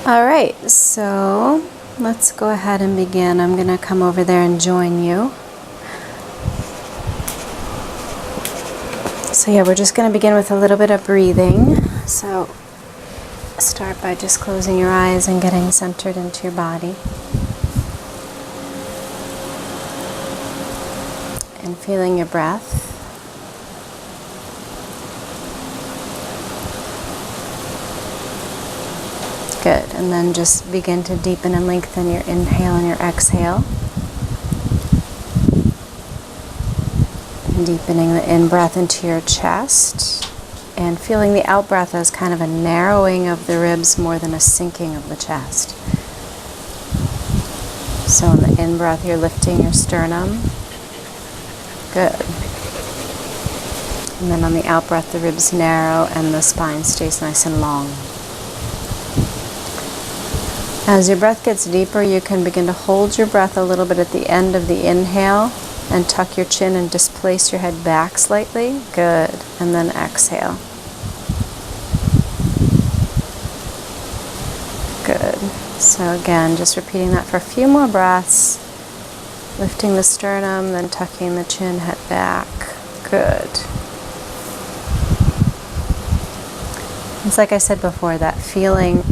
All right, so let's go ahead and begin. I'm going to come over there and join you. So yeah, we're just going to begin with a little bit of breathing. So start by just closing your eyes and getting centered into your body. And feeling your breath. Good, and then just begin to deepen and lengthen your inhale and your exhale. And deepening the in-breath into your chest and feeling the out-breath as kind of a narrowing of the ribs more than a sinking of the chest. So on the in-breath, you're lifting your sternum. Good. And then on the out-breath, the ribs narrow and the spine stays nice and long. As your breath gets deeper, you can begin to hold your breath a little bit at the end of the inhale and tuck your chin and displace your head back slightly. Good. And then exhale. Good. So again, just repeating that for a few more breaths. Lifting the sternum, then tucking the chin, head back. Good. It's like I said before, that feeling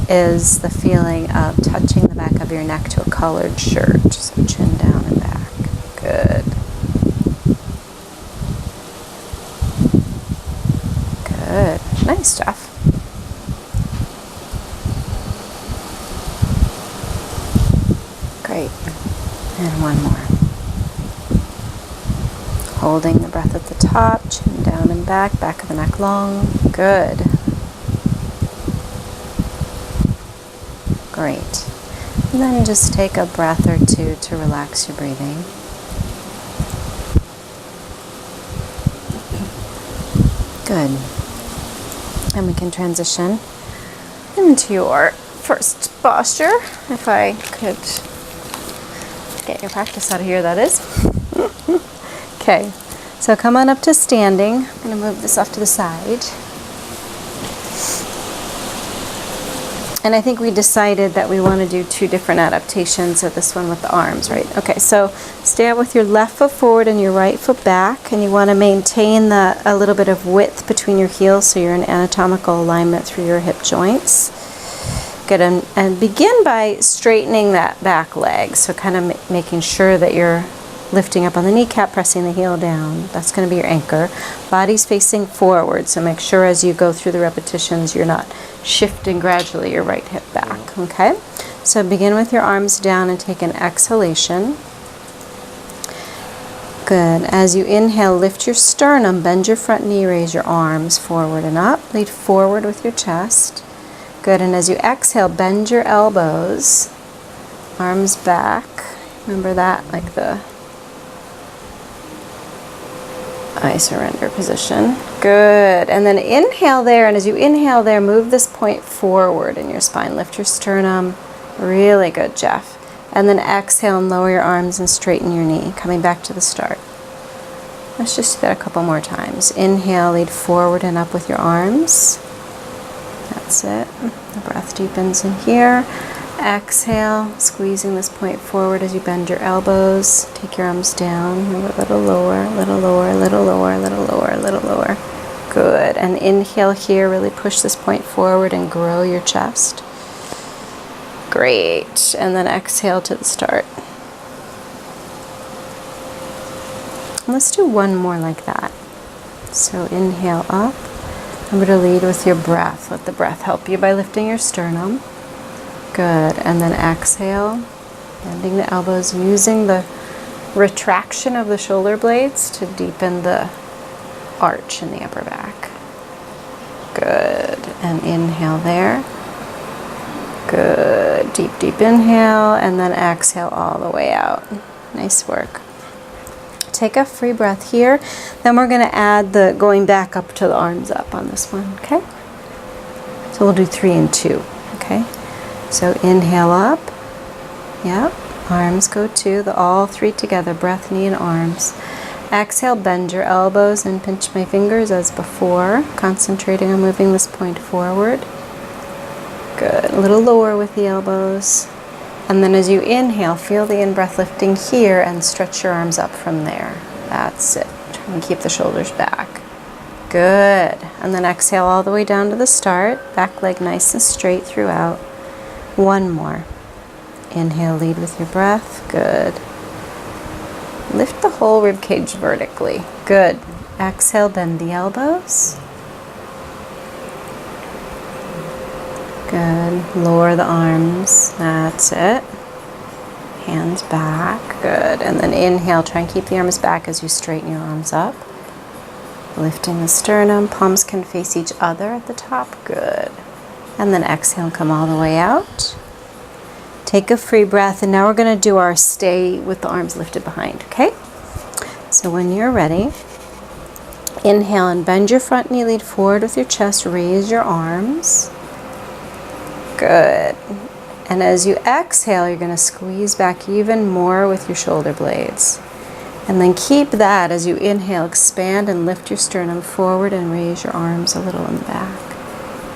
is the feeling of touching the back of your neck to a colored shirt. So chin down and back. Good. Good. Nice, Jeff. Great. And one more. Holding the breath at the top, chin down and back, back of the neck long. Good. Great. And then just take a breath or two to relax your breathing. Good. And we can transition into your first posture, if I could get your practice out of here, that is. Okay, so come on up to standing. I'm going to move this off to the side. And I think we decided that we want to do two different adaptations of this one with the arms, right? Okay, so stand with your left foot forward and your right foot back, and you want to maintain a little bit of width between your heels so you're in anatomical alignment through your hip joints. Good, and begin by straightening that back leg, so kind of making sure that you're lifting up on the kneecap, pressing the heel down. That's going to be your anchor. Body's facing forward, so make sure as you go through the repetitions you're not shifting gradually your right hip back, okay? So begin with your arms down and take an exhalation. Good. As you inhale, lift your sternum, bend your front knee, raise your arms forward and up. Lead forward with your chest. Good. And as you exhale, bend your elbows, arms back. Remember that, like the I surrender position. Good. And then inhale there, and as you inhale there, move this point forward in your spine. Lift your sternum. Really good, Jeff. And then exhale and lower your arms and straighten your knee, coming back to the start. Let's just do that a couple more times. Inhale, lead forward and up with your arms. That's it. The breath deepens in here. Exhale, squeezing this point forward as you bend your elbows. Take your arms down. Move a little lower, little lower, little lower, little lower, little lower. Good. And inhale here, really push this point forward and grow your chest. Great. And then exhale to the start. Let's do one more like that. So inhale up. I'm going to lead with your breath. Let the breath help you by lifting your sternum. Good. And then exhale, bending the elbows, using the retraction of the shoulder blades to deepen the arch in the upper back. Good. And inhale there. Good. Deep, deep inhale, and then exhale all the way out. Nice work. Take a free breath here. Then we're going to add the going back up to the arms up on this one, okay? So we'll do 3 and 2, okay? So inhale up. Yep. Arms go 2, all 3 together, breath, knee, and arms. Exhale, bend your elbows and pinch my fingers as before, concentrating on moving this point forward. Good. A little lower with the elbows. And then as you inhale, feel the in-breath lifting here and stretch your arms up from there. That's it. Try and keep the shoulders back. Good. And then exhale all the way down to the start. Back leg nice and straight throughout. One more. Inhale, lead with your breath. Good. Lift the whole rib cage vertically. Good. Exhale, bend the elbows. Good. Lower the arms. That's it. Hands back. Good. And then inhale. Try and keep the arms back as you straighten your arms up. Lifting the sternum. Palms can face each other at the top. Good. And then exhale, come all the way out. Take a free breath. And now we're going to do our stay with the arms lifted behind. Okay? So when you're ready, inhale and bend your front knee, lead forward with your chest. Raise your arms. Good. And as you exhale, you're going to squeeze back even more with your shoulder blades. And then keep that as you inhale, expand and lift your sternum forward and raise your arms a little in the back.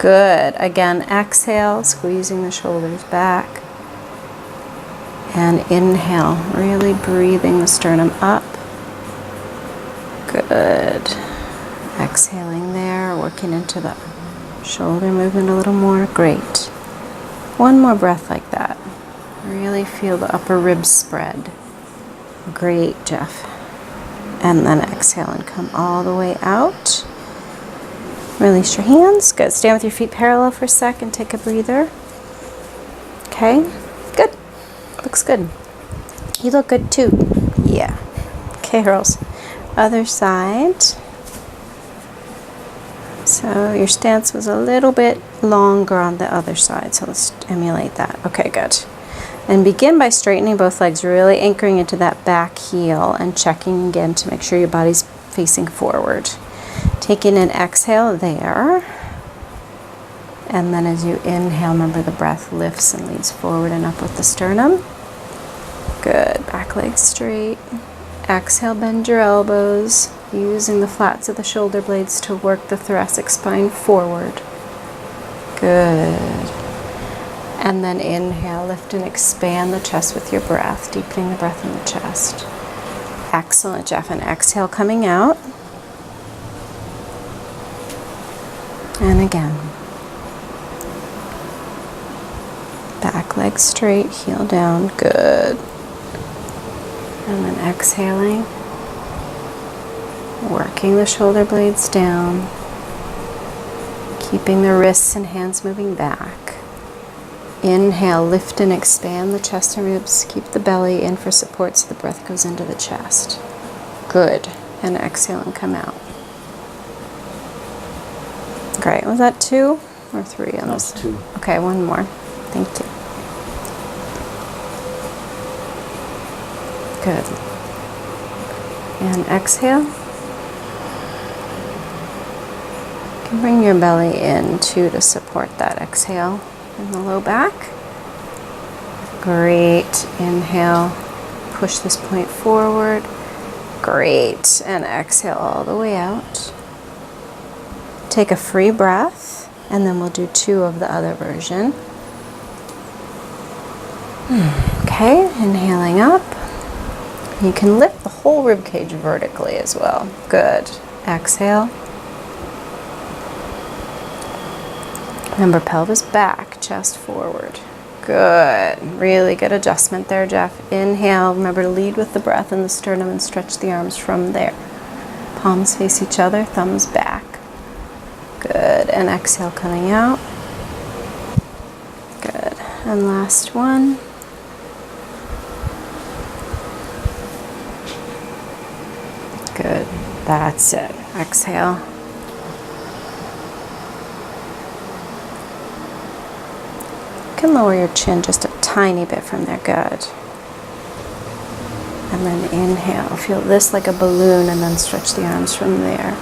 Good. Again, exhale, squeezing the shoulders back. And inhale, really breathing the sternum up. Good. Exhaling there, working into the shoulder movement a little more. Great. One more breath like that. Really feel the upper ribs spread. Great, Jeff. And then exhale and come all the way out. Release your hands. Good. Stand with your feet parallel for a second. Take a breather. Okay. Good. Looks good. You look good too. Yeah. Okay, girls. Other side. So your stance was a little bit longer on the other side, so let's emulate that. Okay, good. And begin by straightening both legs, really anchoring into that back heel and checking again to make sure your body's facing forward. Taking an exhale there. And then as you inhale, remember the breath lifts and leads forward and up with the sternum. Good. Back leg straight. Exhale, bend your elbows, using the flats of the shoulder blades to work the thoracic spine forward. Good. And then inhale, lift and expand the chest with your breath, deepening the breath in the chest. Excellent, Jeff. And exhale, coming out. And again. Back leg straight, heel down. Good. And then exhaling, working the shoulder blades down, keeping the wrists and hands moving back. Inhale, lift and expand the chest and ribs. Keep the belly in for support so the breath goes into the chest. Good. And exhale and come out. Great. Was that 2 or 3 on this? That's 2. Okay, one more. Thank you. Good. And exhale. You can bring your belly in too to support that exhale in the low back. Great. Inhale. Push this point forward. Great. And exhale all the way out. Take a free breath, and then we'll do 2 of the other version. Okay, inhaling up. You can lift the whole rib cage vertically as well. Good. Exhale. Remember, pelvis back, chest forward. Good. Really good adjustment there, Jeff. Inhale. Remember to lead with the breath in the sternum and stretch the arms from there. Palms face each other, thumbs back. Good. And exhale, coming out. Good. And last one. Good. That's it. Exhale. You can lower your chin just a tiny bit from there. Good. And then inhale. Feel this like a balloon and then stretch the arms from there.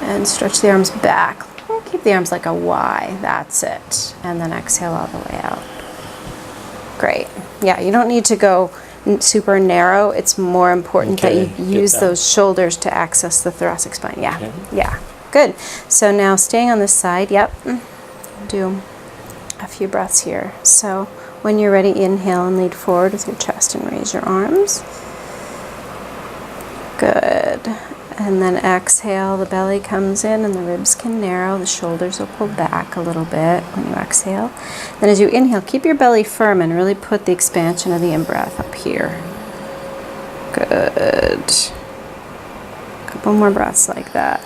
And stretch the arms back. Keep the arms like a Y. That's it. And then exhale all the way out. Great. Yeah, you don't need to go super narrow. It's more important that you use those shoulders to access the thoracic spine. Yeah. Okay. Yeah. Good. So now staying on this side. Yep. Do a few breaths here. So when you're ready, inhale and lead forward with your chest and raise your arms. Good. And then exhale, the belly comes in and the ribs can narrow, the shoulders will pull back a little bit when you exhale. Then as you inhale, keep your belly firm and really put the expansion of the in-breath up here. Good. Couple more breaths like that.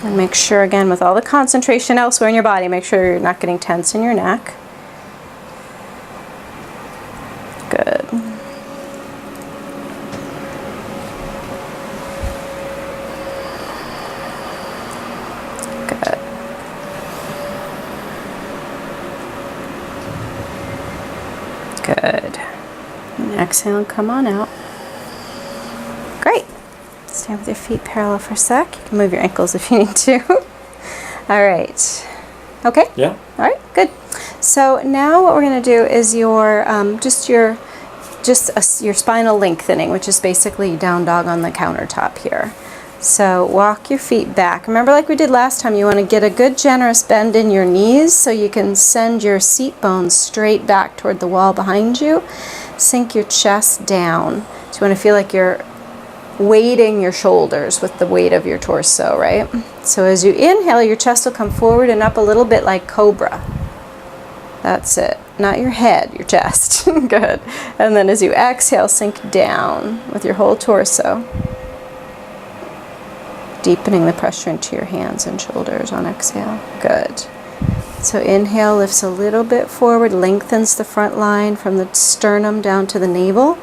And make sure, again, with all the concentration elsewhere in your body, make sure you're not getting tense in your neck. Good. Good. Good. And exhale and come on out. Great. Stand with your feet parallel for a sec. You can move your ankles if you need to. All right. Okay? Yeah. All right, good. So now what we're going to do is your spinal lengthening, which is basically down dog on the countertop here. So walk your feet back. Remember, like we did last time, you want to get a good generous bend in your knees so you can send your seat bones straight back toward the wall behind you. Sink your chest down. So you want to feel like you're weighting your shoulders with the weight of your torso, right? So as you inhale, your chest will come forward and up a little bit like cobra. That's it. Not your head, your chest. Good. And then as you exhale, sink down with your whole torso, deepening the pressure into your hands and shoulders on exhale. Good. So inhale lifts a little bit forward, lengthens the front line from the sternum down to the navel.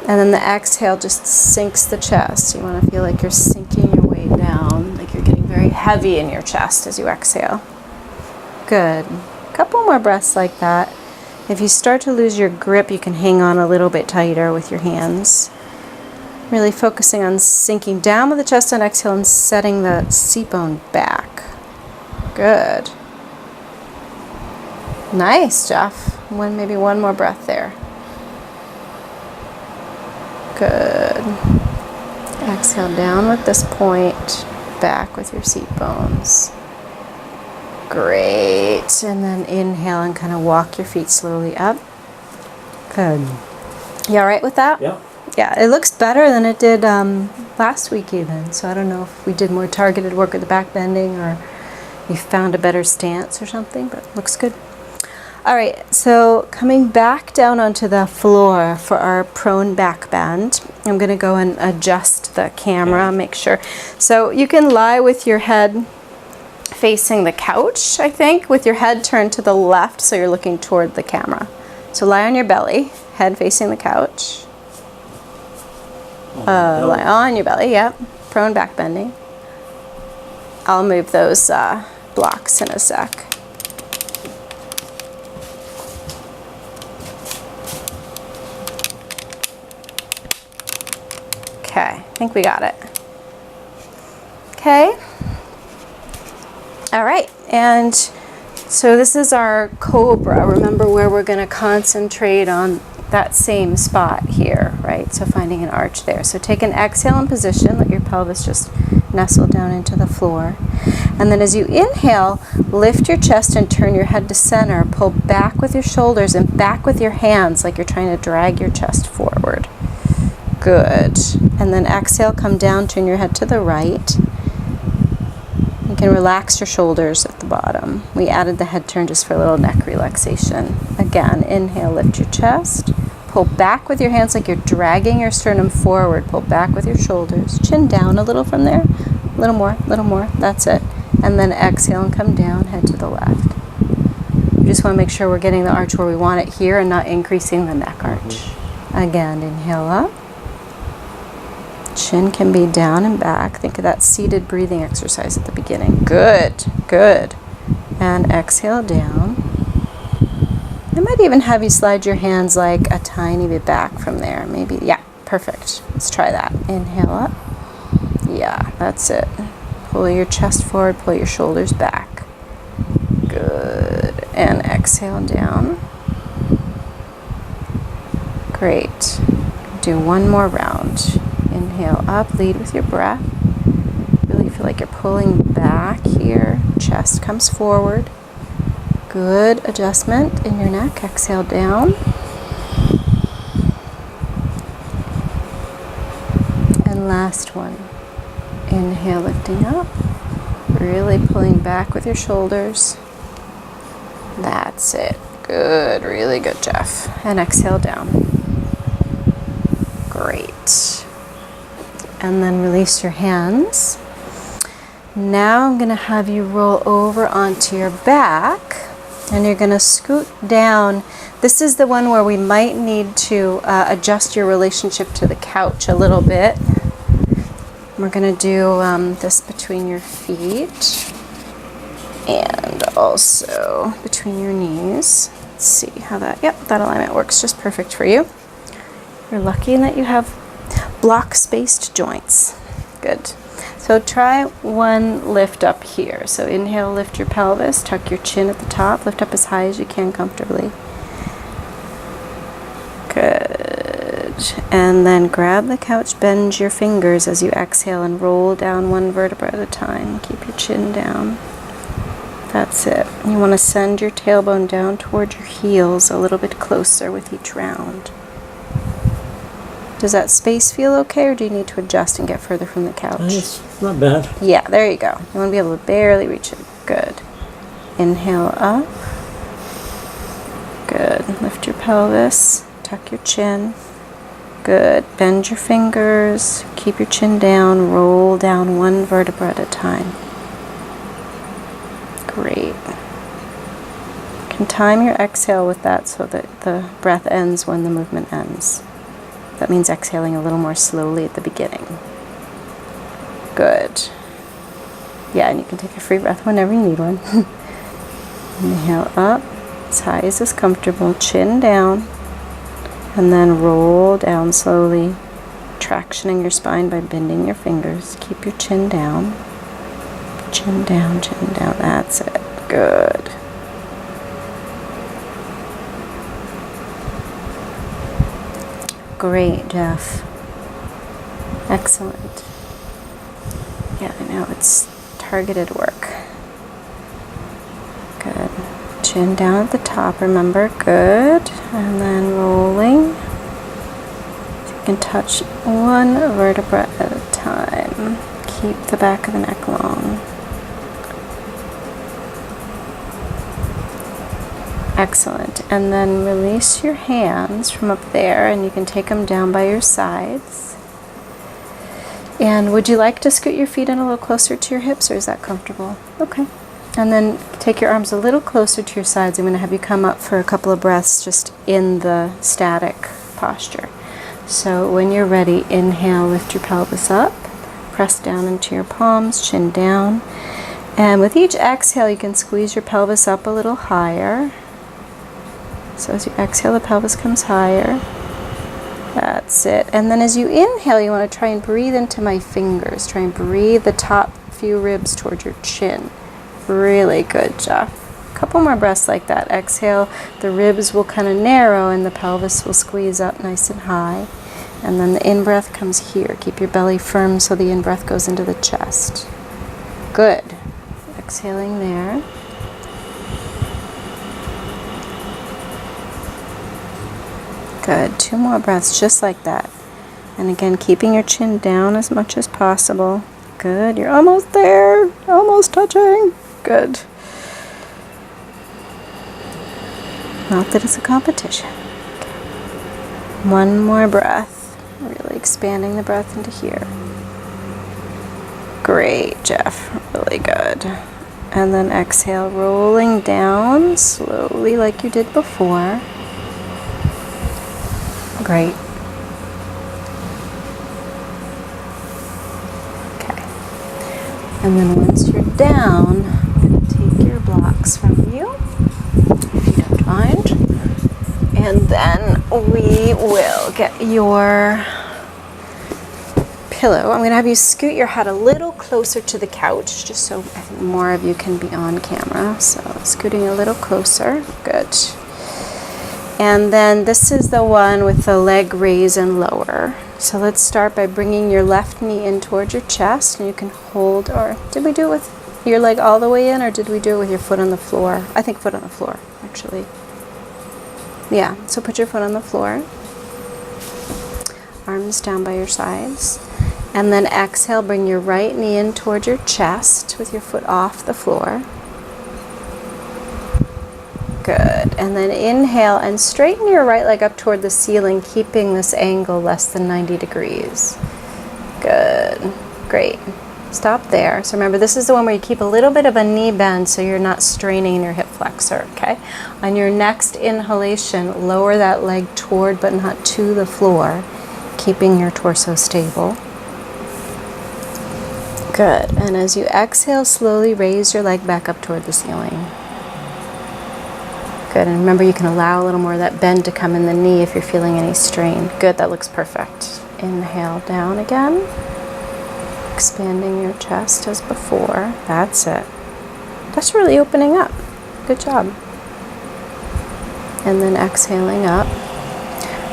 And then the exhale just sinks the chest. You want to feel like you're sinking your way down, like you're getting very heavy in your chest as you exhale. Good. A couple more breaths like that. If you start to lose your grip, you can hang on a little bit tighter with your hands. Really focusing on sinking down with the chest on exhale and setting the seat bone back. Good. Nice, Jeff. Maybe one more breath there. Good. Exhale down with this point, back with your seat bones. Great. And then inhale and kind of walk your feet slowly up. Good. You all right with that? Yeah. Yeah, it looks better than it did last week even. So I don't know if we did more targeted work with the back bending or you found a better stance or something, but it looks good. All right, so coming back down onto the floor for our prone back bend, I'm going to go and adjust the camera, make sure. So you can lie with your head facing the couch, I think, with your head turned to the left so you're looking toward the camera. So lie on your belly, head facing the couch. Lie on your belly, yep. Prone back bending. I'll move those blocks in a sec. Okay, I think we got it. Okay. All right, and so this is our cobra. Remember where we're going to concentrate on that same spot here, right? So finding an arch there. So take an exhale in position, let your pelvis just nestle down into the floor. And then as you inhale, lift your chest and turn your head to center. Pull back with your shoulders and back with your hands like you're trying to drag your chest forward. Good. And then exhale, come down, turn your head to the right. You can relax your shoulders at the bottom. We added the head turn just for a little neck relaxation. Again, inhale, lift your chest. Pull back with your hands like you're dragging your sternum forward. Pull back with your shoulders. Chin down a little from there. A little more, little more. That's it. And then exhale and come down, head to the left. We just want to make sure we're getting the arch where we want it here and not increasing the neck arch. Again, inhale up. Chin can be down and back. Think of that seated breathing exercise at the beginning. Good, good. And exhale down. I might even have you slide your hands like a tiny bit back from there. Maybe, yeah, perfect. Let's try that. Inhale up. Yeah, that's it. Pull your chest forward, pull your shoulders back. Good. And exhale down. Great. Do one more round. Inhale up, lead with your breath. Really feel like you're pulling back here. Chest comes forward. Good adjustment in your neck. Exhale down. And last one. Inhale, lifting up. Really pulling back with your shoulders. That's it. Good. Really good, Jeff. And exhale down. Great. And then release your hands. Now I'm going to have you roll over onto your back. And you're going to scoot down. This is the one where we might need to adjust your relationship to the couch a little bit. We're going to do this between your feet and also between your knees. Let's see how that alignment works just perfect for you. You're lucky in that you have block-spaced joints. Good. So try one lift up here. So inhale, lift your pelvis, tuck your chin at the top, lift up as high as you can comfortably. Good. And then grab the couch, bend your fingers as you exhale and roll down one vertebra at a time. Keep your chin down. That's it. You want to send your tailbone down toward your heels a little bit closer with each round. Does that space feel okay, or do you need to adjust and get further from the couch? It's not bad. Yeah, there you go. You want to be able to barely reach it. Good. Inhale up. Good. Lift your pelvis. Tuck your chin. Good. Bend your fingers. Keep your chin down. Roll down one vertebra at a time. Great. You can time your exhale with that so that the breath ends when the movement ends. That means exhaling a little more slowly at the beginning. Good. Yeah, and you can take a free breath whenever you need one. Inhale up, as high as is comfortable, chin down, and then roll down slowly, tractioning your spine by bending your fingers. Keep your chin down. Chin down, chin down. That's it. Good. Great, Jeff. Excellent. Yeah, I know it's targeted work. Good. Chin down at the top, remember. Good. And then rolling. So you can touch one vertebra at a time. Keep the back of the neck long. Excellent. And then release your hands from up there, and you can take them down by your sides. And would you like to scoot your feet in a little closer to your hips, or is that comfortable? Okay. And then take your arms a little closer to your sides. I'm going to have you come up for a couple of breaths just in the static posture. So when you're ready, inhale, lift your pelvis up, press down into your palms, chin down. And with each exhale, you can squeeze your pelvis up a little higher. So as you exhale, the pelvis comes higher. That's it. And then as you inhale, you want to try and breathe into my fingers. Try and breathe the top few ribs toward your chin. Really good, Jeff. A couple more breaths like that. Exhale, the ribs will kind of narrow and the pelvis will squeeze up nice and high. And then the in-breath comes here. Keep your belly firm so the in-breath goes into the chest. Good. Exhaling there. Good. 2 more breaths just like that. And again, keeping your chin down as much as possible. Good. You're almost there. Almost touching. Good. Not that it's a competition. Okay. 1 more breath. Really expanding the breath into here. Great, Jeff. Really good. And then exhale, rolling down slowly like you did before. Great. Okay. And then once you're down, I'm going to take your blocks from you, if you don't mind. And then we will get your pillow. I'm going to have you scoot your head a little closer to the couch, just so I think more of you can be on camera. So scooting a little closer. Good. And then this is the one with the leg raise and lower. So let's start by bringing your left knee in towards your chest, and you can hold, or did we do it with your leg all the way in, or did we do it with your foot on the floor? I think foot on the floor, actually. Yeah, so put your foot on the floor. Arms down by your sides. And then exhale, bring your right knee in toward your chest with your foot off the floor. Good. And then inhale and straighten your right leg up toward the ceiling, keeping this angle less than 90 degrees. Good. Great. Stop there. So remember, this is the one where you keep a little bit of a knee bend so you're not straining your hip flexor, okay? On your next inhalation, lower that leg toward but not to the floor, keeping your torso stable. Good. And as you exhale, slowly raise your leg back up toward the ceiling. Good. And remember, you can allow a little more of that bend to come in the knee if you're feeling any strain. Good. That looks perfect. Inhale down again. Expanding your chest as before. That's it. That's really opening up. Good job. And then exhaling up.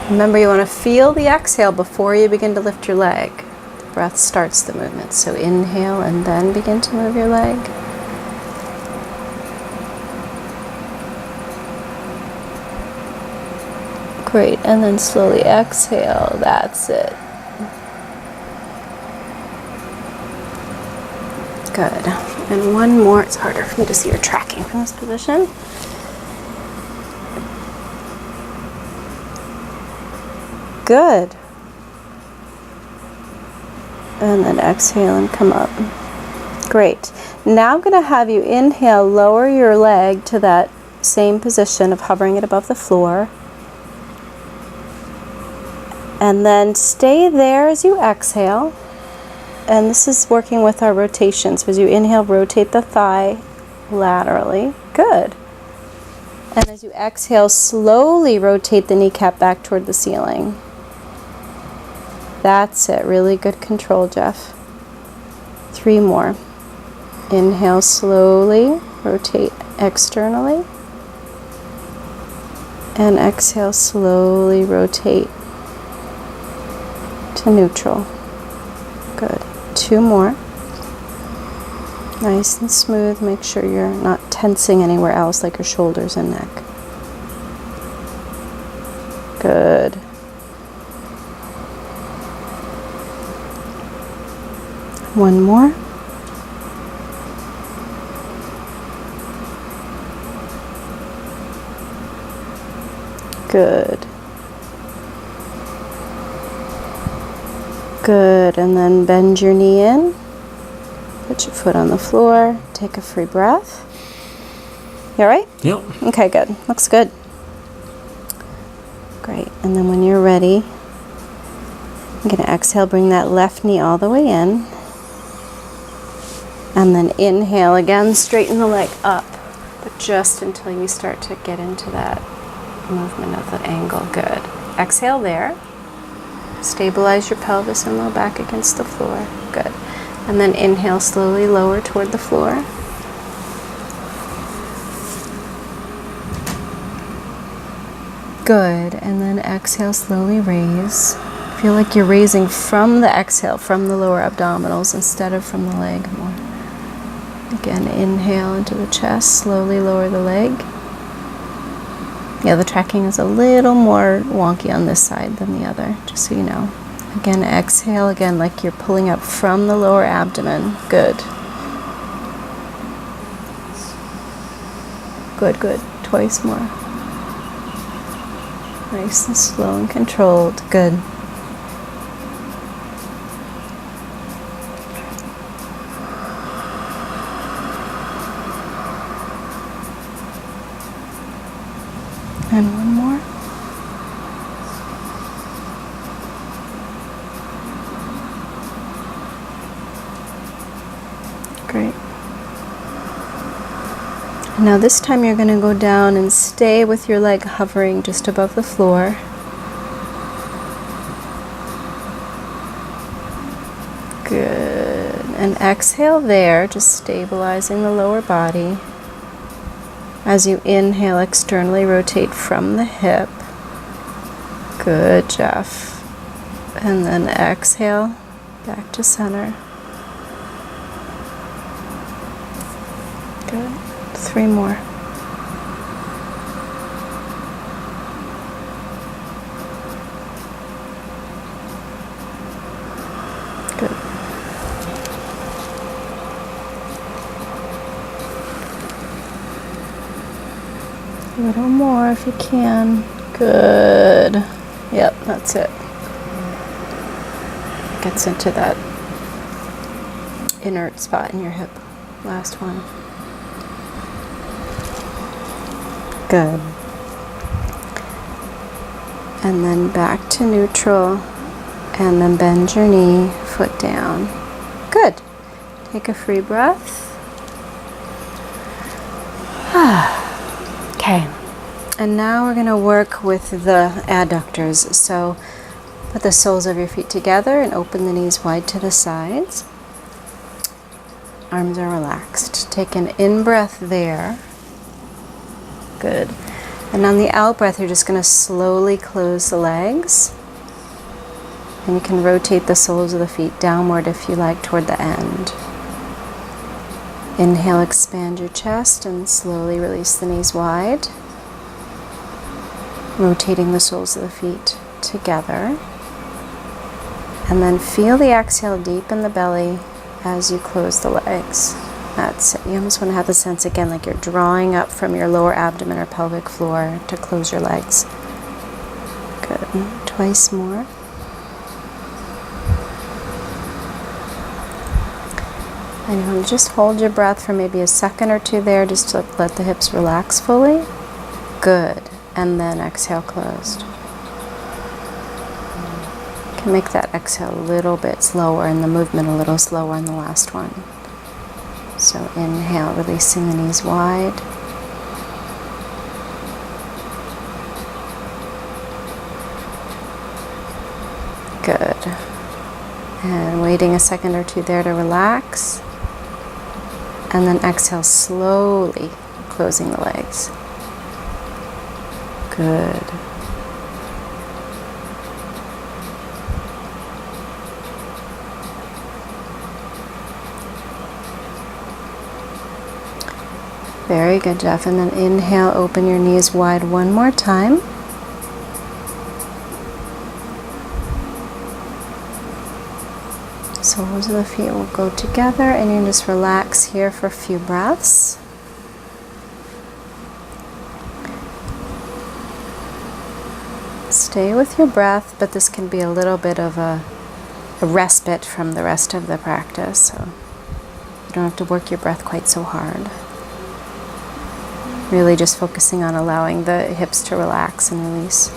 Remember, you want to feel the exhale before you begin to lift your leg. The breath starts the movement. So inhale and then begin to move your leg. Great. And then slowly exhale. That's it. Good. And one more. It's harder for me to see your tracking from this position. Good. And then exhale and come up. Great. Now I'm going to have you inhale, lower your leg to that same position of hovering it above the floor. And then stay there as you exhale. And this is working with our rotation. So as you inhale, rotate the thigh laterally. Good. And as you exhale, slowly rotate the kneecap back toward the ceiling. That's it. Really good control, Jeff. 3 more. Inhale slowly, rotate externally. And exhale, slowly rotate to neutral. Good. 2 more. Nice and smooth. Make sure you're not tensing anywhere else, like your shoulders and neck. Good. One more. Good. Good. And then bend your knee in. Put your foot on the floor. Take a free breath. You all right? Yep. Okay, good. Looks good. Great. And then when you're ready, I'm going to exhale, bring that left knee all the way in. And then inhale again, straighten the leg up, but just until you start to get into that movement of the angle. Good. Exhale there. Stabilize your pelvis and low back against the floor. Good. And then inhale, slowly lower toward the floor. Good. And then exhale, slowly raise. Feel like you're raising from the exhale, from the lower abdominals instead of from the leg more. Again, inhale into the chest, slowly lower the leg. Yeah, the tracking is a little more wonky on this side than the other, just so you know. Again, exhale, again, like you're pulling up from the lower abdomen. Good. Good, good. Twice more. Nice and slow and controlled. Good. And one more. Great. Now this time you're going to go down and stay with your leg hovering just above the floor. Good. And exhale there, just stabilizing the lower body. As you inhale, externally rotate from the hip. Good, Jeff. And then exhale, back to center. Good. 3 more. Good. A little more if you can. Good. Yep, that's it. Gets into that inert spot in your hip. Last one. Good. And then back to neutral. And then bend your knee, foot down. Good. Take a free breath. Okay. And now we're going to work with the adductors. So put the soles of your feet together and open the knees wide to the sides. Arms are relaxed. Take an in-breath there. Good. And on the out-breath, you're just going to slowly close the legs. And you can rotate the soles of the feet downward if you like toward the end. Inhale, expand your chest and slowly release the knees wide. Rotating the soles of the feet together. And then feel the exhale deep in the belly as you close the legs. That's it. You almost want to have the sense again like you're drawing up from your lower abdomen or pelvic floor to close your legs. Good. Twice more. And you want to just hold your breath for maybe a second or two there, just to let the hips relax fully. Good. And then exhale closed. You can make that exhale a little bit slower and the movement a little slower in the last one. So inhale, releasing the knees wide. Good. And waiting a second or two there to relax. And then exhale, slowly closing the legs. Good. Very good, Jeff. And then inhale, open your knees wide one more time. Soles of the feet will go together and you just relax here for a few breaths. Stay with your breath, but this can be a little bit of a respite from the rest of the practice, so you don't have to work your breath quite so hard. Really just focusing on allowing the hips to relax and release.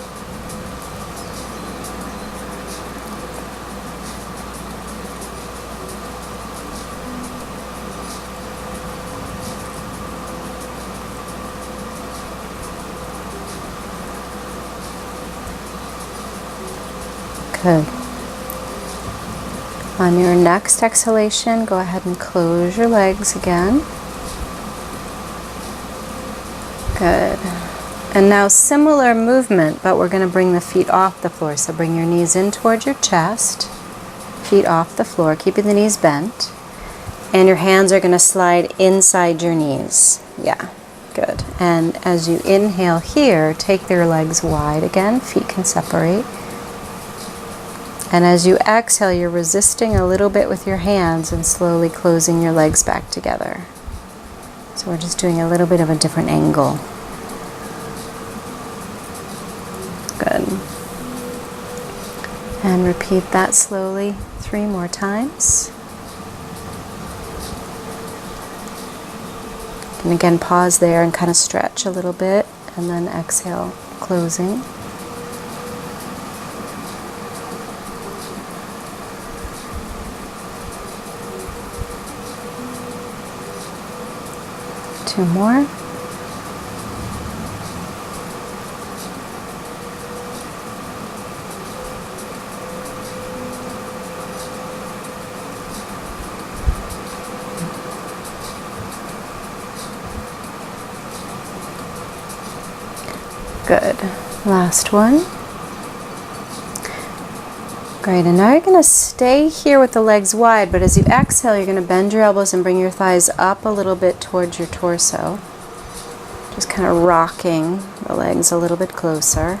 Good. On your next exhalation, go ahead and close your legs again. Good. And now similar movement, but we're going to bring the feet off the floor. So bring your knees in towards your chest, feet off the floor, keeping the knees bent. And your hands are going to slide inside your knees. Yeah, good. And as you inhale here, take your legs wide again, feet can separate. And as you exhale, you're resisting a little bit with your hands and slowly closing your legs back together. So we're just doing a little bit of a different angle. Good. And repeat that slowly 3 more times. And again, pause there and kind of stretch a little bit, and then exhale, closing. Two more. Good. Last one. Great, and now you're going to stay here with the legs wide, but as you exhale, you're going to bend your elbows and bring your thighs up a little bit towards your torso. Just kind of rocking the legs a little bit closer.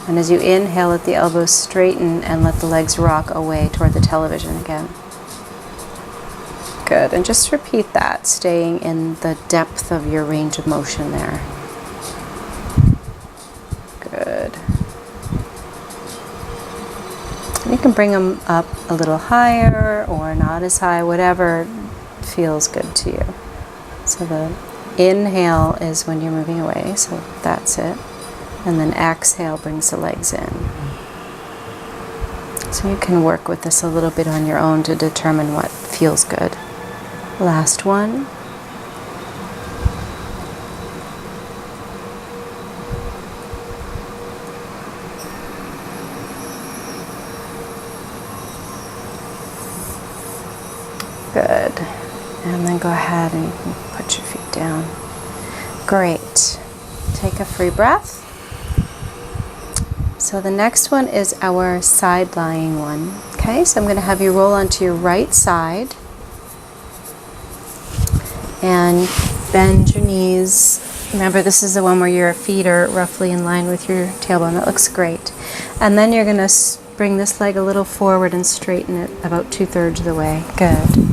And as you inhale, let the elbows straighten and let the legs rock away toward the television again. Good, and just repeat that, staying in the depth of your range of motion there. Good. You can bring them up a little higher or not as high, whatever feels good to you. So the inhale is when you're moving away, so that's it. And then exhale brings the legs in. So you can work with this a little bit on your own to determine what feels good. Last one. Good. And then go ahead and you can put your feet down. Great. Take a free breath. So the next one is our side lying one. Okay, so I'm going to have you roll onto your right side and bend your knees. Remember, this is the one where your feet are roughly in line with your tailbone. That looks great. And then you're going to bring this leg a little forward and straighten it about 2/3 of the way. Good.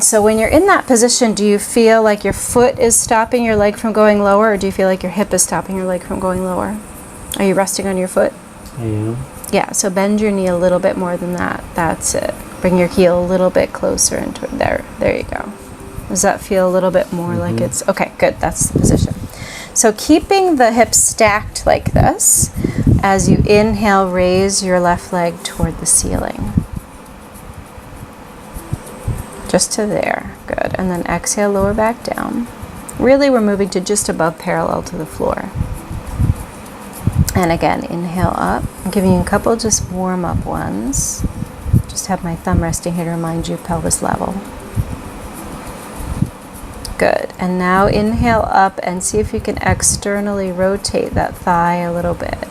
So when you're in that position, do you feel like your foot is stopping your leg from going lower, or do you feel like your hip is stopping your leg from going lower? Are you resting on your foot? I am. Yeah, so bend your knee a little bit more than that. That's it. Bring your heel a little bit closer into it. There you go. Does that feel a little bit more like it's... Okay, good. That's the position. So keeping the hips stacked like this, as you inhale, raise your left leg toward the ceiling. Just to there. Good. And then exhale, lower back down. Really, we're moving to just above parallel to the floor. And again, inhale up. I'm giving you a couple just warm up ones. Just have my thumb resting here to remind you pelvis level. Good. And now inhale up and see if you can externally rotate that thigh a little bit.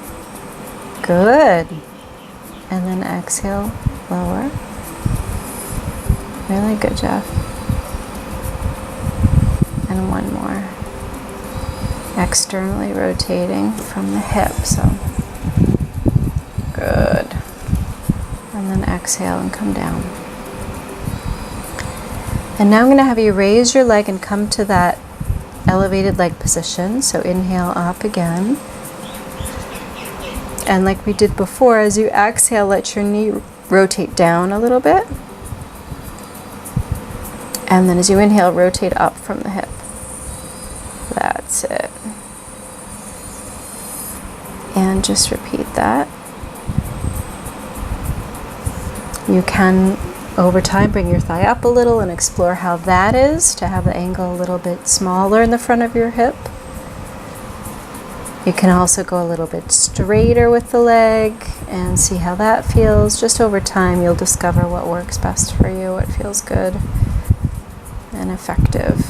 Good. And then exhale, lower. Really good, Jeff. And one more. Externally rotating from the hip, so good. And then exhale and come down. And now I'm going to have you raise your leg and come to that elevated leg position. So inhale up again. And like we did before, as you exhale, let your knee rotate down a little bit. And then as you inhale, rotate up from the hip. That's it. And just repeat that. You can, over time, bring your thigh up a little and explore how that is to have the angle a little bit smaller in the front of your hip. You can also go a little bit straighter with the leg and see how that feels. Just over time, you'll discover what works best for you, what feels good and effective.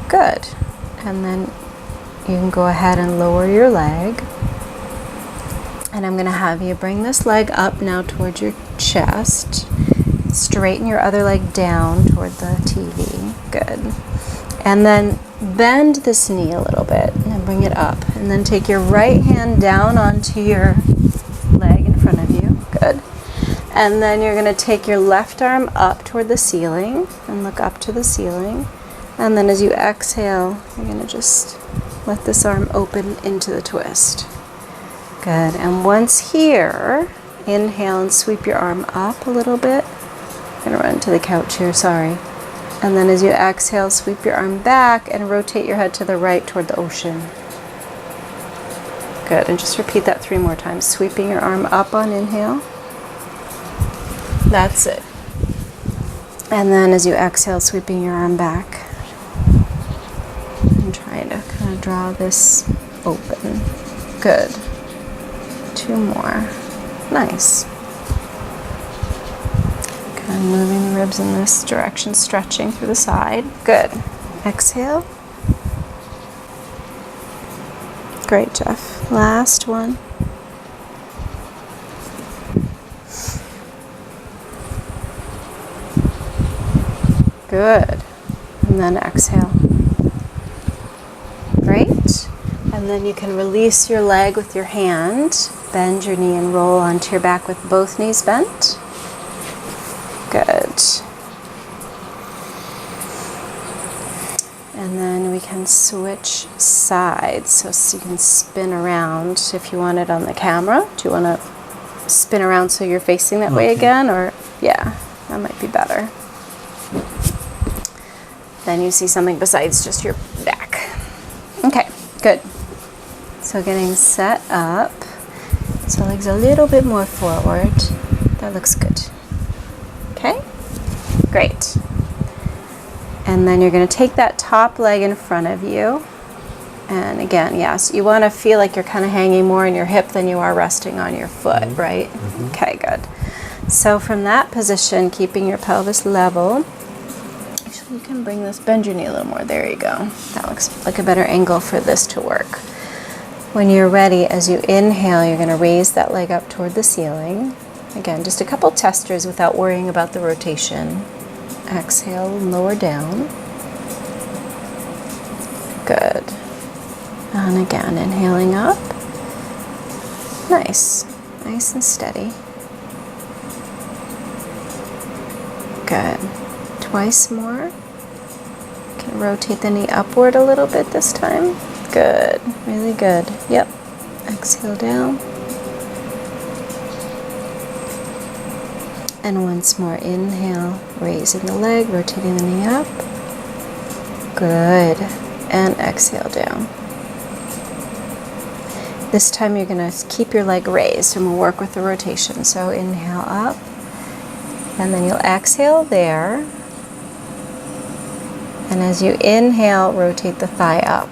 Good. And then you can go ahead and lower your leg. And I'm going to have you bring this leg up now towards your chest. Straighten your other leg down toward the TV. Good. And then bend this knee a little bit and bring it up. And then take your right hand down onto your leg in front of you. Good. And then you're going to take your left arm up toward the ceiling and look up to the ceiling. And then as you exhale, you're going to just let this arm open into the twist. Good. And once here, inhale and sweep your arm up a little bit. I'm going to run to the couch here, sorry. And then as you exhale, sweep your arm back and rotate your head to the right toward the ocean. Good. And just repeat that 3 more times. Sweeping your arm up on inhale. That's it. And then as you exhale, sweeping your arm back. And trying to kind of draw this open. Good. 2 more. Nice. Kind of moving the ribs in this direction, stretching through the side. Good. Exhale. Great, Jeff. Last one. Good. And then exhale. Great. And then you can release your leg with your hand. Bend your knee and roll onto your back with both knees bent. Good. And then we can switch sides. So you can spin around if you want it on the camera. Do you want to spin around so you're facing that way again? Or, yeah, that might be better. Then you see something besides just your back. Okay, good. So getting set up. So legs a little bit more forward. That looks good. Okay, great. And then you're going to take that top leg in front of you. And again, yes, you want to feel like you're kind of hanging more in your hip than you are resting on your foot, right? Okay, good. So from that position, keeping your pelvis level, you can bring this, bend your knee a little more. There you go. That looks like a better angle for this to work. When you're ready, as you inhale, you're going to raise that leg up toward the ceiling. Again, just a couple testers without worrying about the rotation. Exhale and lower down. Good. And again, inhaling up. Nice. Nice and steady. Good. Twice more. Can rotate the knee upward a little bit this time. Good. Really good. Yep. Exhale down. And once more, inhale, raising the leg, rotating the knee up. Good. And exhale down. This time you're going to keep your leg raised and we'll work with the rotation. So inhale up. And then you'll exhale there. And as you inhale, rotate the thigh up.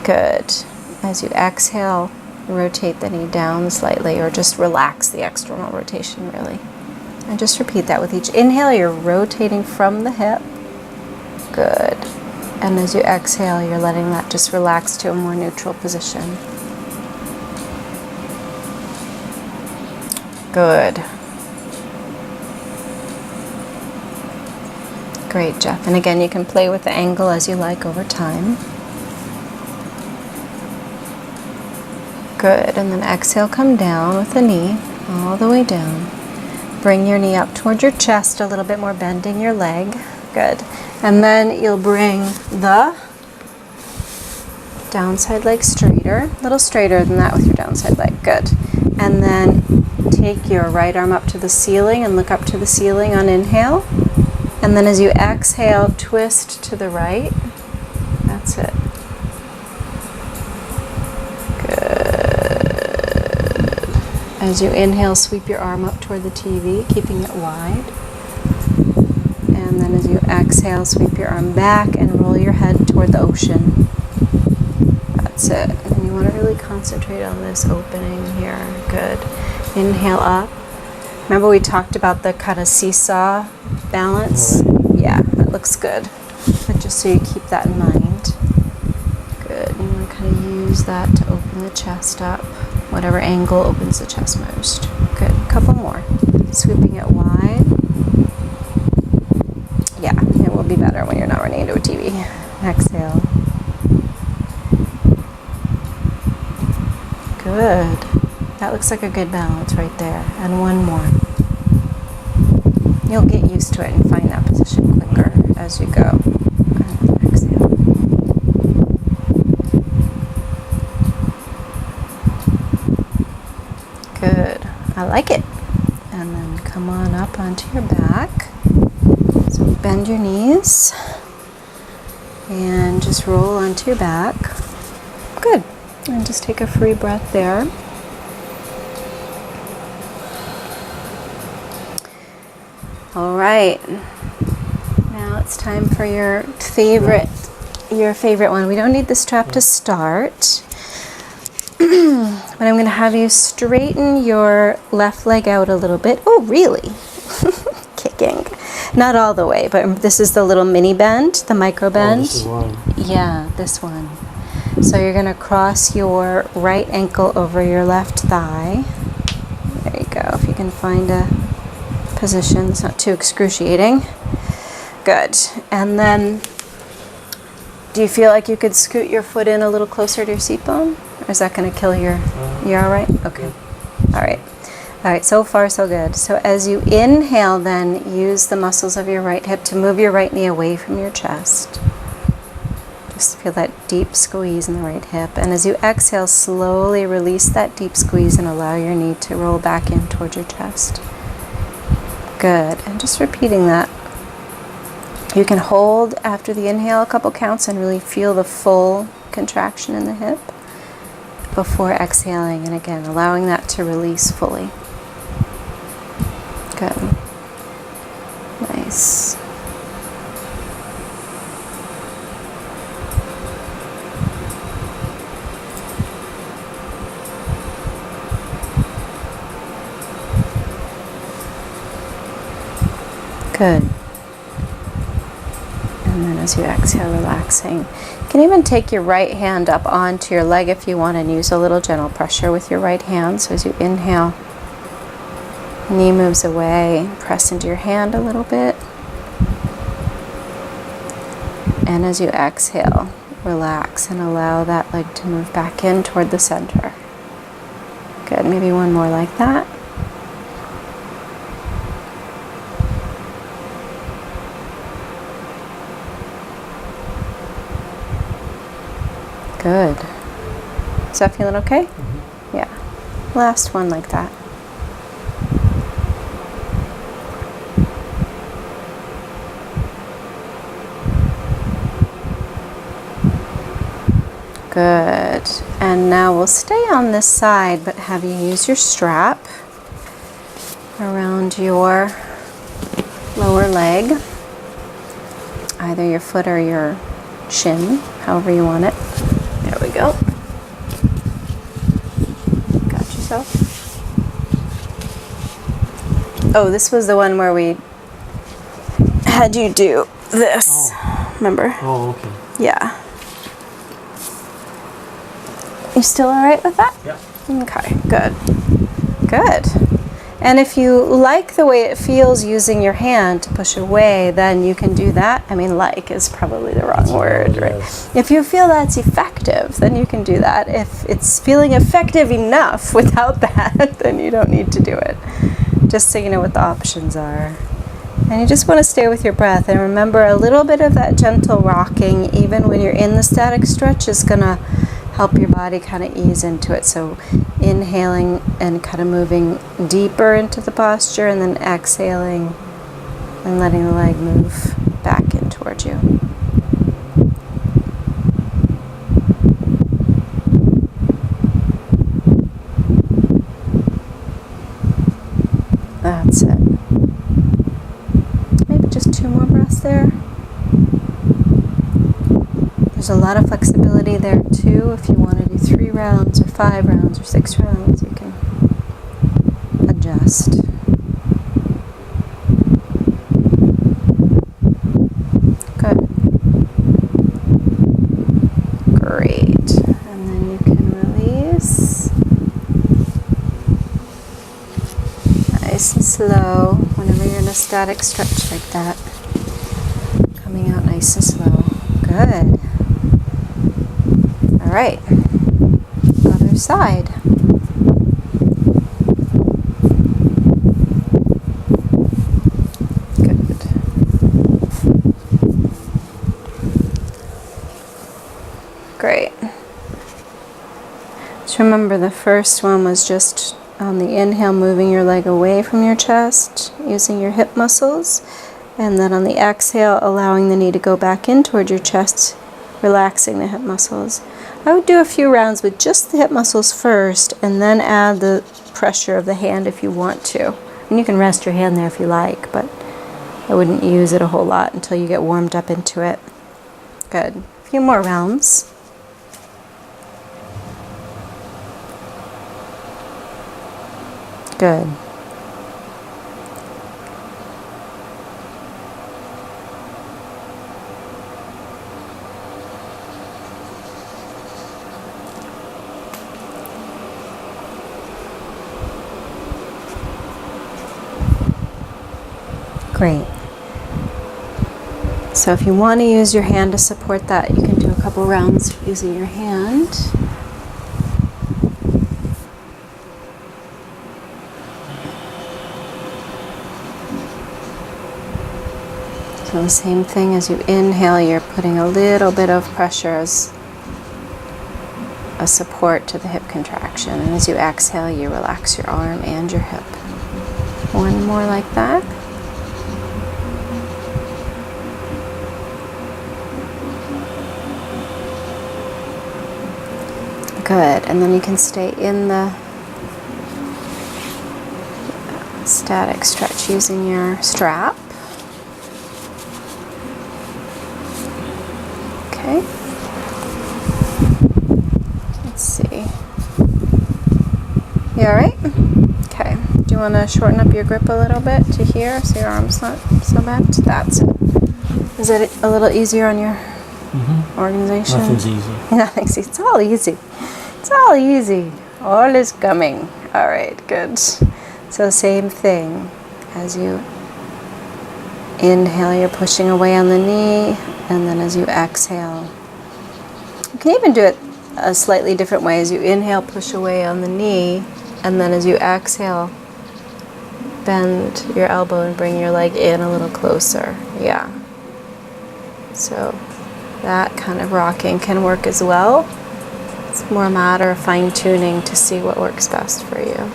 Good. As you exhale, rotate the knee down slightly, or just relax the external rotation, really. And just repeat that with each inhale, you're rotating from the hip. Good. And as you exhale, you're letting that just relax to a more neutral position. Good. Great, Jeff. And again, you can play with the angle as you like over time. Good. And then exhale, come down with the knee all the way down. Bring your knee up toward your chest a little bit more, bending your leg. Good. And then you'll bring the downside leg straighter, a little straighter than that with your downside leg. Good. And then take your right arm up to the ceiling and look up to the ceiling on inhale. And then as you exhale, twist to the right. That's it. As you inhale, sweep your arm up toward the TV, keeping it wide. And then as you exhale, sweep your arm back and roll your head toward the ocean. That's it. And you want to really concentrate on this opening here. Good. Inhale up. Remember we talked about the kind of seesaw balance? Yeah, that looks good. But just so you keep that in mind. Good. You want to kind of use that to open the chest up. Whatever angle opens the chest most. Good. A couple more. Sweeping it wide. Yeah, it will be better when you're not running into a TV. Exhale. Good. That looks like a good balance right there. And one more. You'll get used to it and find that position quicker as you go. And exhale. Good. I like it. And then come on up onto your back. So bend your knees and just roll onto your back. Good. And just take a free breath there. All right. Now it's time for your favorite one. We don't need the strap to start. But I'm going to have you straighten your left leg out a little bit. Oh, really? Kicking. Not all the way, but this is the little mini bend, the micro bend. Oh, this is one. Yeah, this one. So you're going to cross your right ankle over your left thigh. There you go. If you can find a position. It's not too excruciating. Good. And then, do you feel like you could scoot your foot in a little closer to your seat bone? Or is that going to kill your... You're all right? Okay. All right. All right, so far so good. So as you inhale then, use the muscles of your right hip to move your right knee away from your chest. Just feel that deep squeeze in the right hip. And as you exhale, slowly release that deep squeeze and allow your knee to roll back in towards your chest. Good. And just repeating that. You can hold after the inhale a couple counts and really feel the full contraction in the hip before exhaling. And again, allowing that to release fully. Good. Nice. Good. And then as you exhale, relaxing. You can even take your right hand up onto your leg if you want and use a little gentle pressure with your right hand. So as you inhale, knee moves away, press into your hand a little bit. And as you exhale, relax and allow that leg to move back in toward the center. Good, maybe one more like that. Good. Is that feeling okay? Mm-hmm. Yeah. Last one like that. Good. And now we'll stay on this side, but have you use your strap around your lower leg, either your foot or your shin, however you want it. There we go. Got yourself. Oh, this was the one where we had you do this. Oh. Remember? Oh, okay. Yeah. You still all right with that? Yeah. Okay, good. Good. And if you like the way it feels using your hand to push away, then you can do that. I mean, like is probably the wrong word, right? Yes. If you feel that's effective, then you can do that. If it's feeling effective enough without that, then you don't need to do it. Just so you know what the options are. And you just want to stay with your breath. And remember, a little bit of that gentle rocking, even when you're in the static stretch, is going to help your body kind of ease into it. So inhaling and kind of moving deeper into the posture, and then exhaling and letting the leg move back in towards you. That's it. Maybe just 2 more breaths there. There's a lot of flexibility there too. If you want to do 3 rounds or 5 rounds or 6 rounds, you can adjust. Good. Great. And then you can release. Nice and slow. Whenever you're in a static stretch like that. Coming out nice and slow. Good. All right, other side. Good. Great. So remember, the first one was just on the inhale, moving your leg away from your chest, using your hip muscles. And then on the exhale, allowing the knee to go back in toward your chest, relaxing the hip muscles. I would do a few rounds with just the hip muscles first, and then add the pressure of the hand if you want to. And you can rest your hand there if you like, but I wouldn't use it a whole lot until you get warmed up into it. Good. A few more rounds. Good. Great. So if you want to use your hand to support that, you can do a couple rounds using your hand. So the same thing, as you inhale, you're putting a little bit of pressure as a support to the hip contraction. And as you exhale, you relax your arm and your hip. One more like that. Good, and then you can stay in the static stretch using your strap. Okay. Let's see. You all right? Okay. Do you want to shorten up your grip a little bit to here so your arm's not so bent? That's it. Is it a little easier on your organization? Nothing's easy. Nothing's easy. It's all easy. It's all easy. All is coming. All right, good. So same thing. As you inhale, you're pushing away on the knee, and then as you exhale, you can even do it a slightly different way. As you inhale, push away on the knee, and then as you exhale, bend your elbow and bring your leg in a little closer. Yeah. So that kind of rocking can work as well. It's more a matter of fine-tuning to see what works best for you.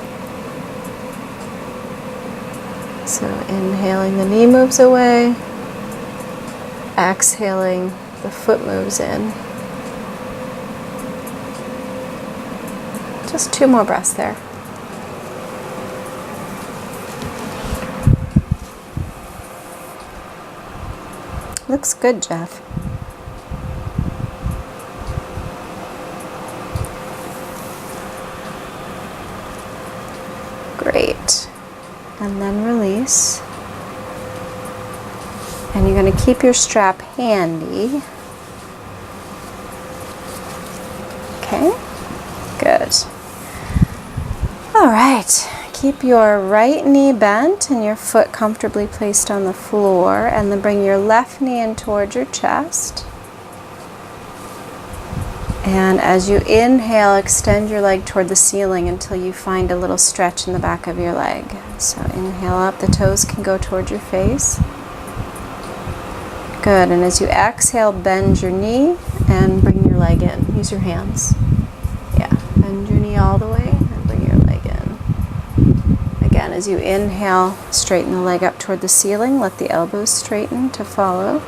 So inhaling, the knee moves away. Exhaling, the foot moves in. Just 2 more breaths there. Looks good, Jeff. Great. And then release. And you're going to keep your strap handy. Okay, good. All right, keep your right knee bent and your foot comfortably placed on the floor, and then bring your left knee in towards your chest. And as you inhale, extend your leg toward the ceiling until you find a little stretch in the back of your leg. So inhale up, the toes can go toward your face. Good, and as you exhale, bend your knee and bring your leg in. Use your hands. Yeah, bend your knee all the way and bring your leg in. Again, as you inhale, straighten the leg up toward the ceiling. Let the elbows straighten to follow.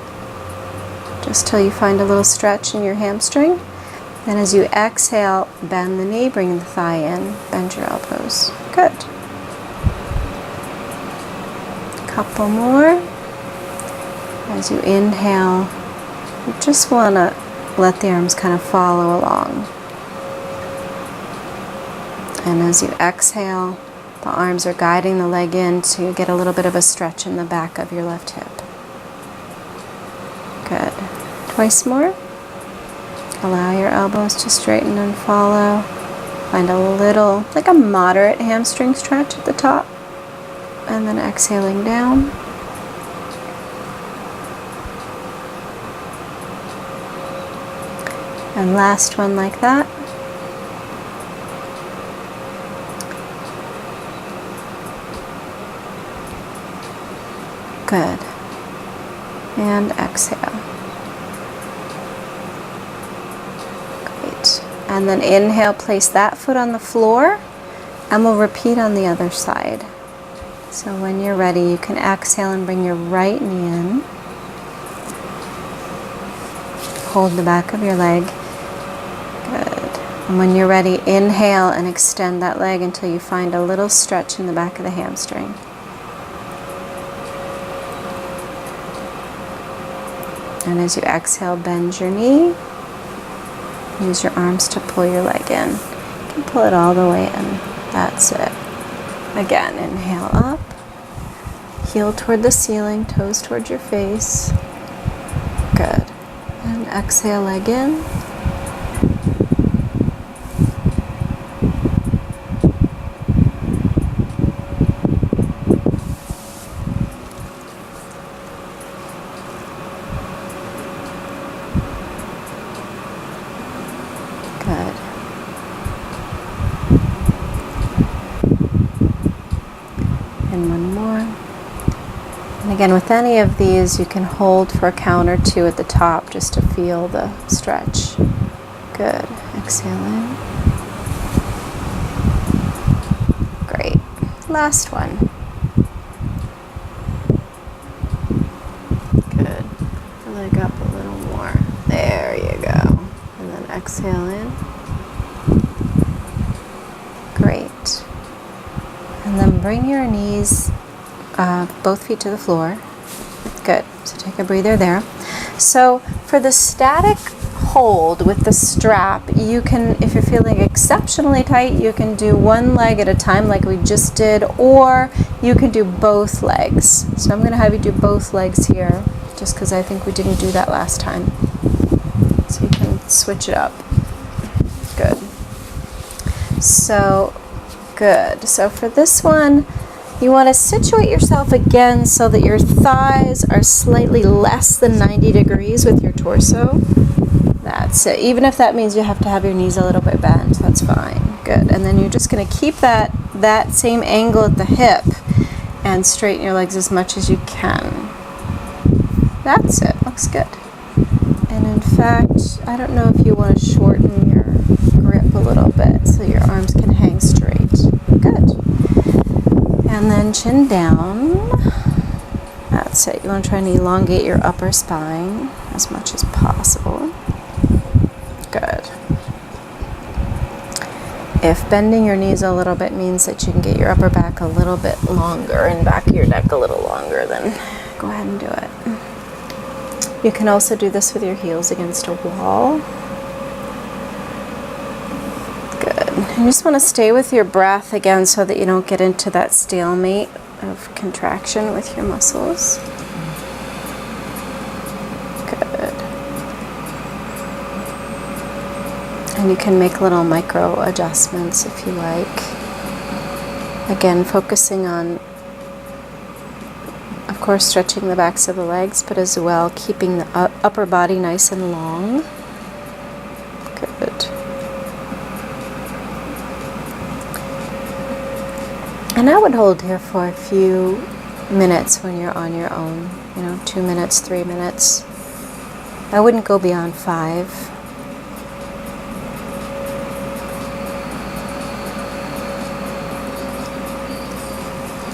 Just till you find a little stretch in your hamstring. Then as you exhale, bend the knee, bring the thigh in, bend your elbows. Good. Couple more. As you inhale, you just want to let the arms kind of follow along. And as you exhale, the arms are guiding the leg in to get a little bit of a stretch in the back of your left hip. Good. Twice more. Allow your elbows to straighten and follow. Find a little, like a moderate hamstring stretch at the top. And then exhaling down. And last one like that. Good. And exhale. Great. And then inhale, place that foot on the floor, and we'll repeat on the other side. So when you're ready, you can exhale and bring your right knee in. Hold the back of your leg. Good. And when you're ready, inhale and extend that leg until you find a little stretch in the back of the hamstring. And as you exhale, bend your knee. Use your arms to pull your leg in. You can pull it all the way in. That's it. Again, inhale up. Heel toward the ceiling, toes toward your face. Good. And exhale, leg in. and one more. And again, with any of these, you can hold for a count or two at the top just to feel the stretch. Good. Exhale in. Great. Last one. Good. The leg up a little more. There you go. And then exhale in. Great. And then bring your knees, both feet to the floor. Good. So take a breather there. So for the static hold with the strap, you can, if you're feeling exceptionally tight, you can do one leg at a time like we just did, or you can do both legs. So I'm going to have you do both legs here, just because I think we didn't do that last time. So you can switch it up. Good. So, good. So for this one, you want to situate yourself again so that your thighs are slightly less than 90 degrees with your torso. That's it. Even if that means you have to have your knees a little bit bent, that's fine. Good. And then you're just going to keep that same angle at the hip and straighten your legs as much as you can. That's it. Looks good. And in fact, I don't know if you want to shorten your grip a little bit so your arms can hang straight. Good. And then chin down. That's it. You want to try and elongate your upper spine as much as possible. Good. If bending your knees a little bit means that you can get your upper back a little bit longer and back of your neck a little longer, then go ahead and do it. You can also do this with your heels against a wall. Good. You just want to stay with your breath again so that you don't get into that stalemate of contraction with your muscles. Good. And you can make little micro adjustments if you like. Again, focusing on, of course, stretching the backs of the legs, but as well keeping the upper body nice and long. Good. And I would hold here for a few minutes when you're on your own. 2 minutes, 3 minutes. I wouldn't go beyond 5.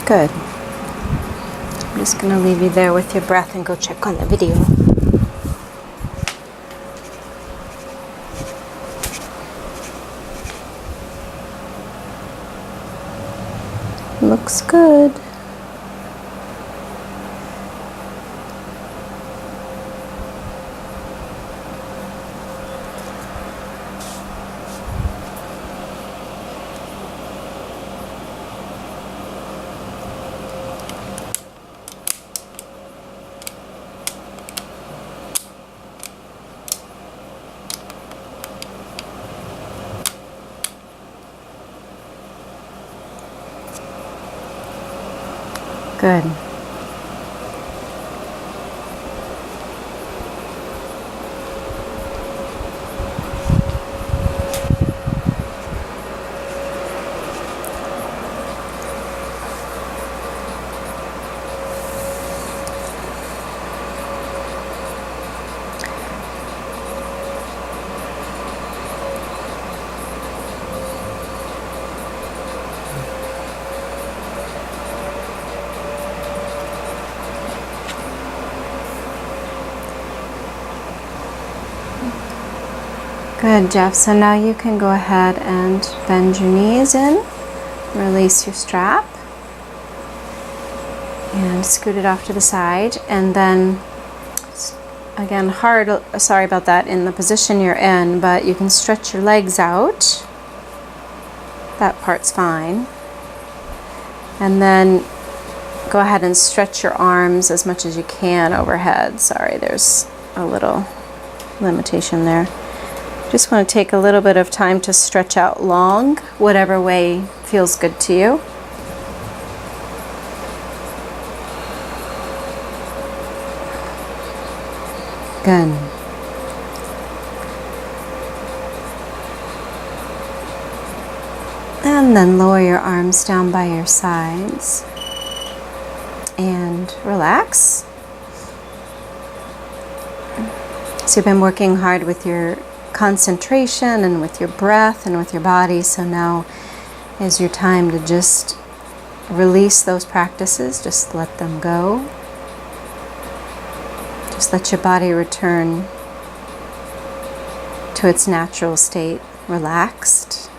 Good. I'm just going to leave you there with your breath and go check on the video. Looks good. Good. Good, Jeff. So now you can go ahead and bend your knees in, release your strap, and scoot it off to the side. And then, again, sorry about that in the position you're in, but you can stretch your legs out. That part's fine. And then go ahead and stretch your arms as much as you can overhead. Sorry, there's a little limitation there. Just want to take a little bit of time to stretch out long, whatever way feels good to you. Good. And then lower your arms down by your sides. and relax. So you've been working hard with your concentration and with your breath and with your body, so now is your time to just release those practices, just let them go. Just let your body return to its natural state, relaxed.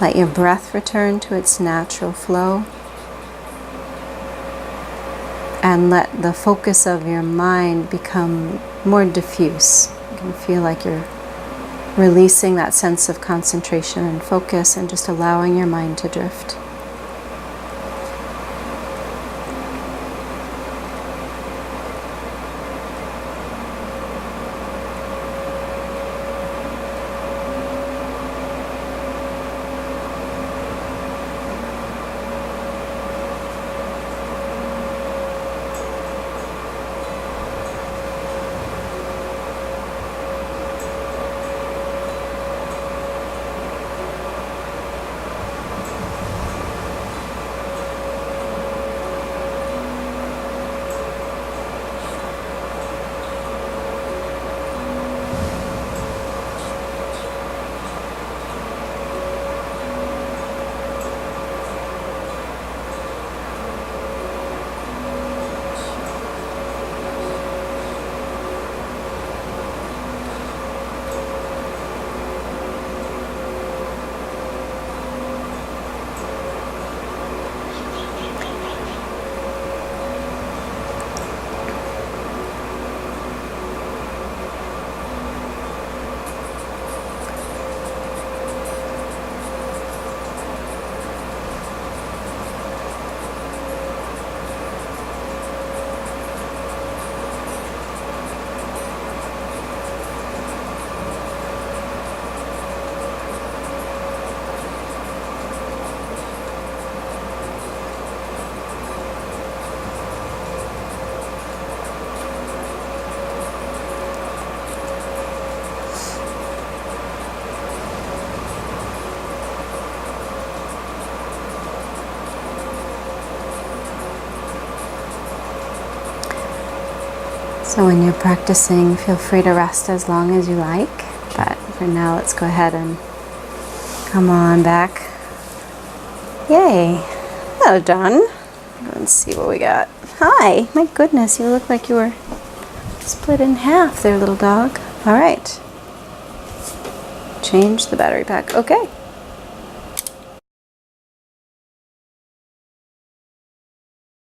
Let your breath return to its natural flow. And let the focus of your mind become more diffuse. You can feel like you're releasing that sense of concentration and focus and just allowing your mind to drift. So when you're practicing, feel free to rest as long as you like, but for now let's go ahead and come on back. Yay, well done. Let's see what we got. Hi, my goodness, you look like you were split in half there, little dog. All right, change the battery pack. Okay.